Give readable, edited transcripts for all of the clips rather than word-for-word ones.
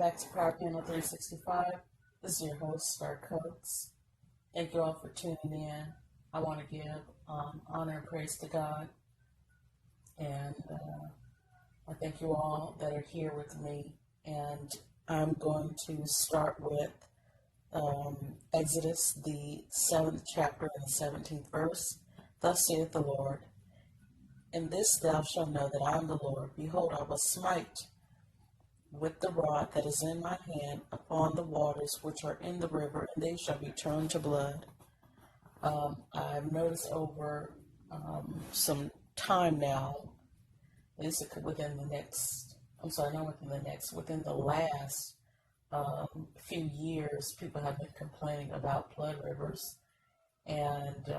back to Power Panel 365. This is your host, Star Coates. Thank you all for tuning in. I want to give honor and praise to God. And I thank you all that are here with me. And I'm going to start with Exodus, the 7th chapter and the 17th verse. Thus saith the Lord, in this thou shalt know that I am the Lord. Behold, I will smite with the rod that is in my hand upon the waters which are in the river, and they shall be turned to blood. I've noticed over some time now, this is within the last few years, people have been complaining about blood rivers and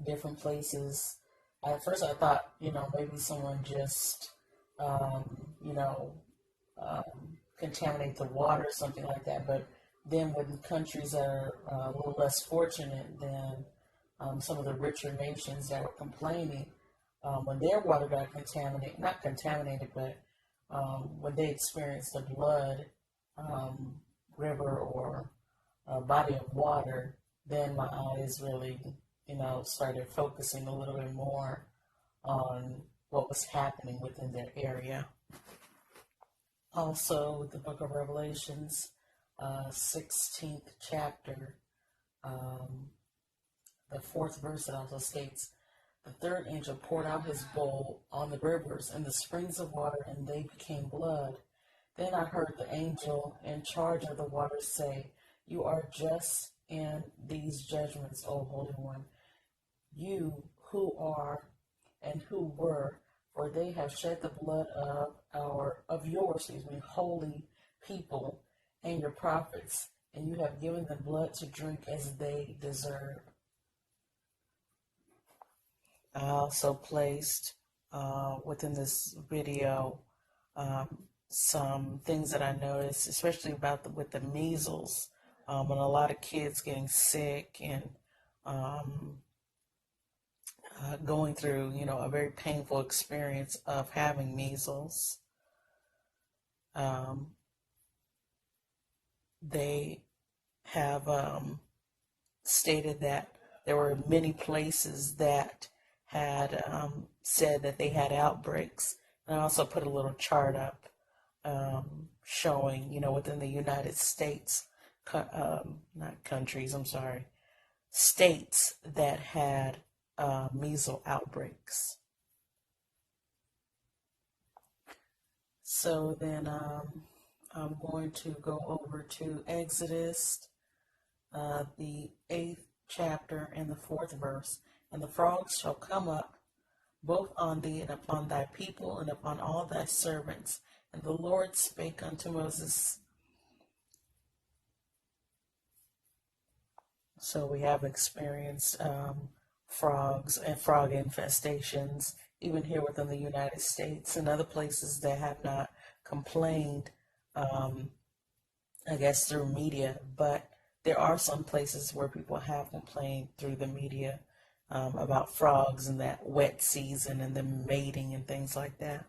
different places. At first I thought, maybe someone just contaminate the water or something like that. But then when countries are a little less fortunate than some of the richer nations that were complaining, when their water got not contaminated, but when they experienced a blood river or body of water, then my eyes really, started focusing a little bit more on what was happening within their area. Also, the book of Revelations, 16th chapter, the 4th verse, it also states, the third angel poured out his bowl on the rivers and the springs of water, and they became blood. Then I heard the angel in charge of the waters say, you are just in these judgments, O Holy One, you who are and who were, for they have shed the blood of your holy people and your prophets, and you have given them blood to drink as they deserve. I also placed within this video some things that I noticed, especially with the measles, and a lot of kids getting sick and going through, a very painful experience of having measles. They have stated that there were many places that had said that they had outbreaks. And I also put a little chart up showing, within the United States, states that had measles outbreaks. So then I'm going to go over to Exodus, the 8th chapter and the 4th verse. And the frogs shall come up, both on thee and upon thy people and upon all thy servants. And the Lord spake unto Moses. So we have experienced frogs and frog infestations, even here within the United States and other places that have not complained, I guess through media, but there are some places where people have complained through the media about frogs and that wet season and the mating and things like that.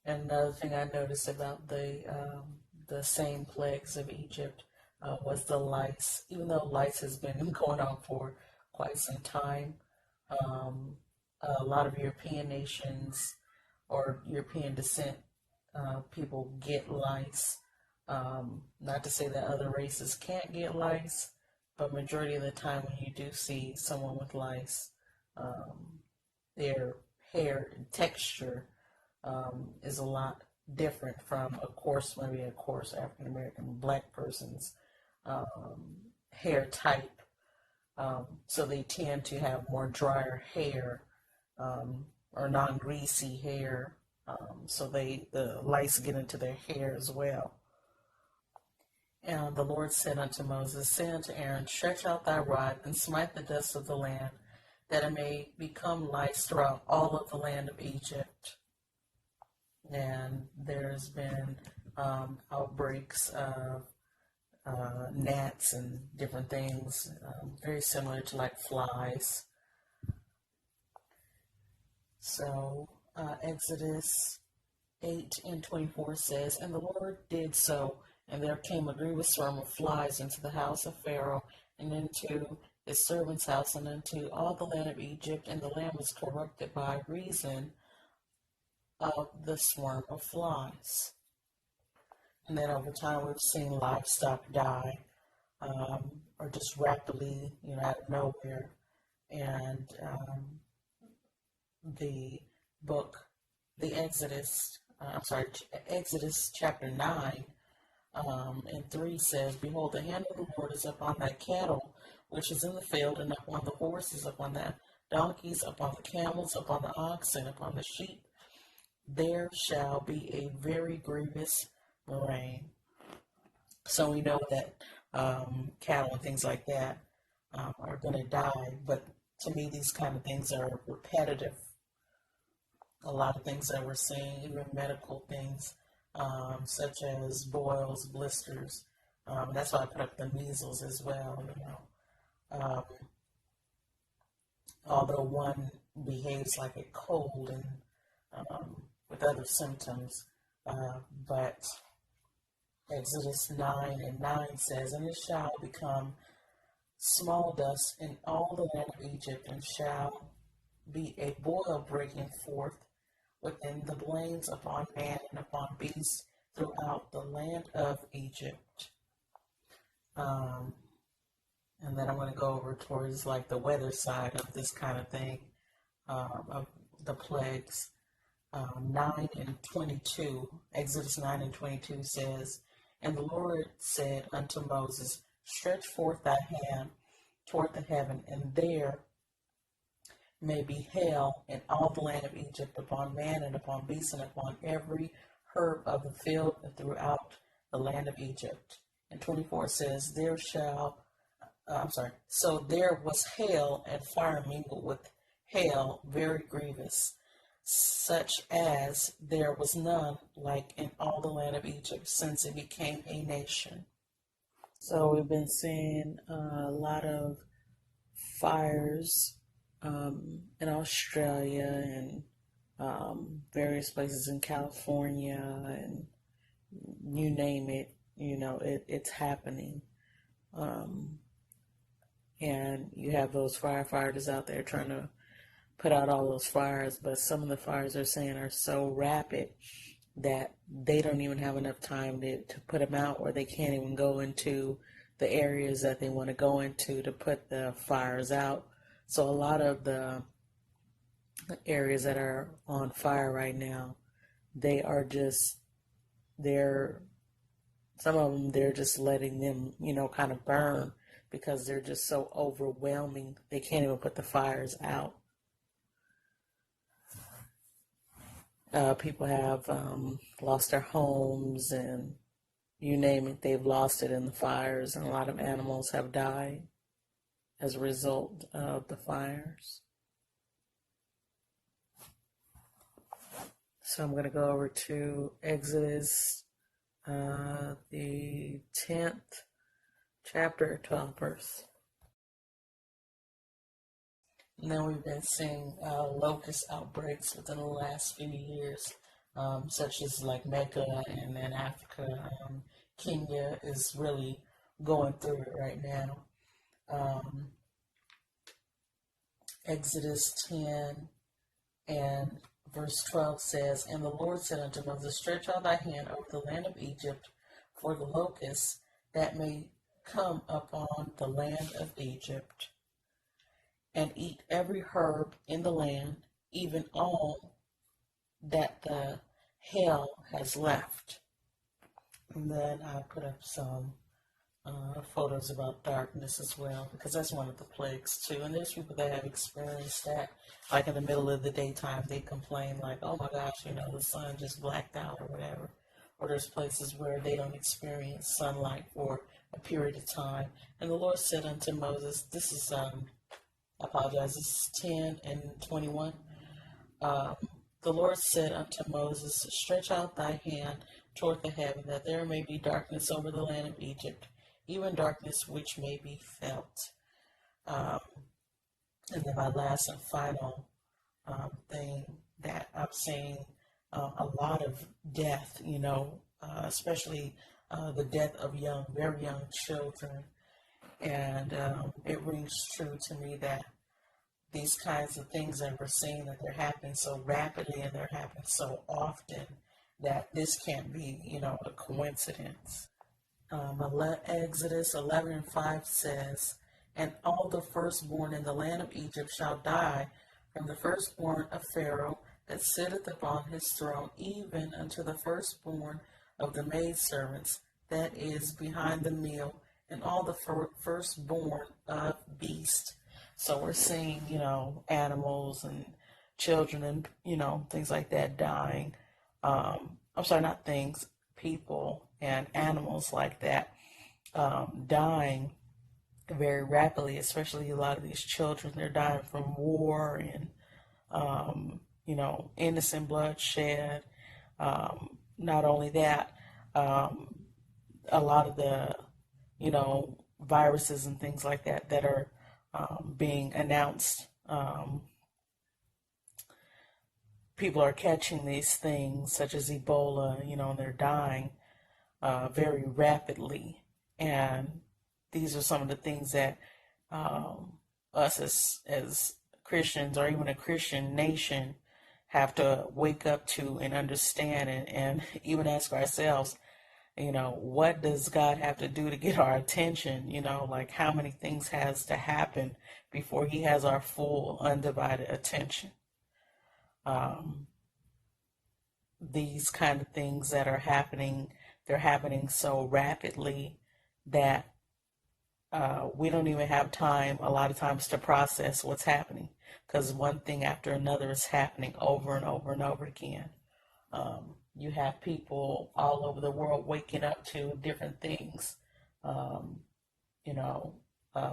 And another thing I noticed about the same plagues of Egypt was the lice. Even though lice has been going on for quite some time, a lot of European nations or European descent people get lice. Not to say that other races can't get lice, but majority of the time when you do see someone with lice, their hair texture is a lot different from a coarse African American black person's hair type. So they tend to have more drier hair or non-greasy hair. So the lice get into their hair as well. And the Lord said unto Moses, say unto Aaron, stretch out thy rod and smite the dust of the land, that it may become lice throughout all of the land of Egypt. And there's been outbreaks of gnats and different things, very similar to like flies. So Exodus 8 and 24 says, And the Lord did so, and there came a grievous swarm of flies into the house of Pharaoh, and into his servant's house, and into all the land of Egypt, and the land was corrupted by reason of the swarm of flies. And then over time, we've seen livestock die, or just rapidly, out of nowhere. And the book, the Exodus, Exodus chapter 9 and 3 says, Behold, the hand of the Lord is upon thy cattle, which is in the field, and upon the horses, upon the donkeys, upon the camels, upon the oxen, upon the sheep. There shall be a very grievous rain. So we know that cattle and things like that are going to die, but to me, these kind of things are repetitive. A lot of things that we're seeing, even medical things, such as boils, blisters. That's why I put up the measles as well. Although one behaves like a cold and with other symptoms, but Exodus 9 and 9 says, And it shall become small dust in all the land of Egypt, and shall be a boil breaking forth within the plains upon man and upon beast throughout the land of Egypt. And then I'm going to go over towards like the weather side of this kind of thing, of the plagues. 9 and 22, Exodus 9 and 22 says, And the Lord said unto Moses, Stretch forth thy hand toward the heaven, and there may be hail in all the land of Egypt, upon man and upon beast and upon every herb of the field and throughout the land of Egypt. And 24 says, So there was hail and fire mingled with hail, very grievous, such as there was none like in all the land of Egypt since it became a nation. So we've been seeing a lot of fires in Australia and various places in California, and you name it, it's happening. And you have those firefighters out there trying to put out all those fires, but some of the fires they're saying are so rapid that they don't even have enough time to put them out, or they can't even go into the areas that they want to go into to put the fires out. So a lot of the areas that are on fire right now, some of them, they're just letting them, kind of burn because they're just so overwhelming. They can't even put the fires out. People have lost their homes, and you name it, they've lost it in the fires, and a lot of animals have died as a result of the fires. So I'm going to go over to Exodus, the 10th chapter, 12th verse. And then we've been seeing locust outbreaks within the last few years, such as like Mecca, and then Africa. Kenya is really going through it right now. Exodus 10 and verse 12 says, And the Lord said unto Moses, Stretch out thy hand over the land of Egypt for the locusts that may come upon the land of Egypt, and eat every herb in the land, even all that the hail has left. And then I put up some photos about darkness as well, because that's one of the plagues too. And there's people that have experienced that, like in the middle of the daytime, they complain like, oh my gosh, the sun just blacked out or whatever. Or there's places where they don't experience sunlight for a period of time. And the Lord said unto Moses, this is, this is 10 and 21. The Lord said unto Moses, Stretch out thy hand toward the heaven, that there may be darkness over the land of Egypt, even darkness which may be felt. And then my last and final thing that I'm seeing a lot of death, especially the death of very young children. And it rings true to me that these kinds of things that we're seeing, that they're happening so rapidly and they're happening so often, that this can't be, a coincidence. Exodus 11:5 says, "And all the firstborn in the land of Egypt shall die, from the firstborn of Pharaoh that sitteth upon his throne, even unto the firstborn of the maidservants that is behind the mill, and all the firstborn of beast." So we're seeing, animals and children and, things like that dying. I'm sorry, not things, people and animals like that dying very rapidly, especially a lot of these children. They're dying from war and, innocent bloodshed. Not only that, a lot of the, viruses and things like that that are being announced. People are catching these things, such as Ebola, and they're dying very rapidly. And these are some of the things that us as Christians, or even a Christian nation, have to wake up to and understand, and even ask ourselves, what does God have to do to get our attention? Like how many things has to happen before he has our full undivided attention? These kind of things that are happening, they're happening so rapidly that we don't even have time a lot of times to process what's happening, because one thing after another is happening over and over and over again. You have people all over the world waking up to different things,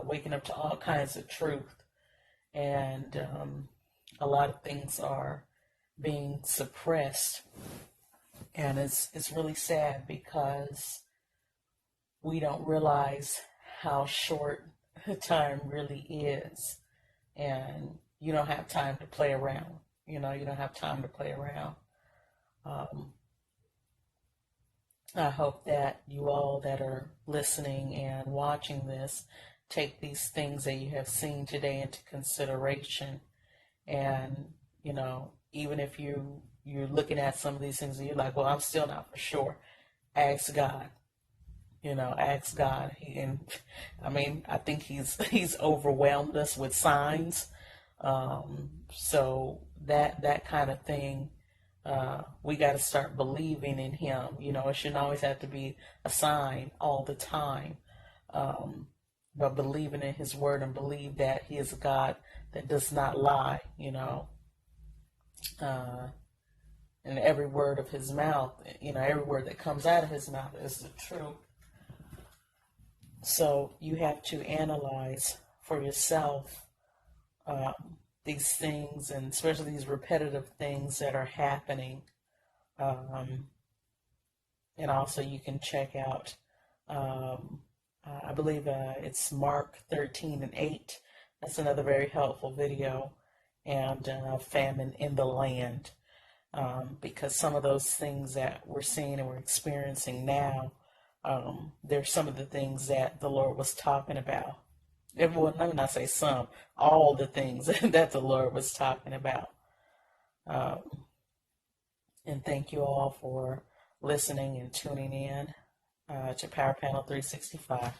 waking up to all kinds of truth. And a lot of things are being suppressed. And it's really sad, because we don't realize how short time really is. And you don't have time to play around. You don't have time to play around. I hope that you all that are listening and watching this take these things that you have seen today into consideration. And, even if you're looking at some of these things and you're like, well, I'm still not for sure, ask God. Ask God. I think he's overwhelmed us with signs. So that kind of thing, we got to start believing in him. It shouldn't always have to be a sign all the time, but believing in his word and believe that he is a God that does not lie, and every word of his mouth, every word that comes out of his mouth is the truth. So you have to analyze for yourself these things, and especially these repetitive things that are happening. And also you can check out, I believe it's Mark 13:8. That's another very helpful video. And famine in the land. Because some of those things that we're seeing and we're experiencing now, they're some of the things that the Lord was talking about. Well, let me not say some, all the things that the Lord was talking about. And thank you all for listening and tuning in to Power Panel 365.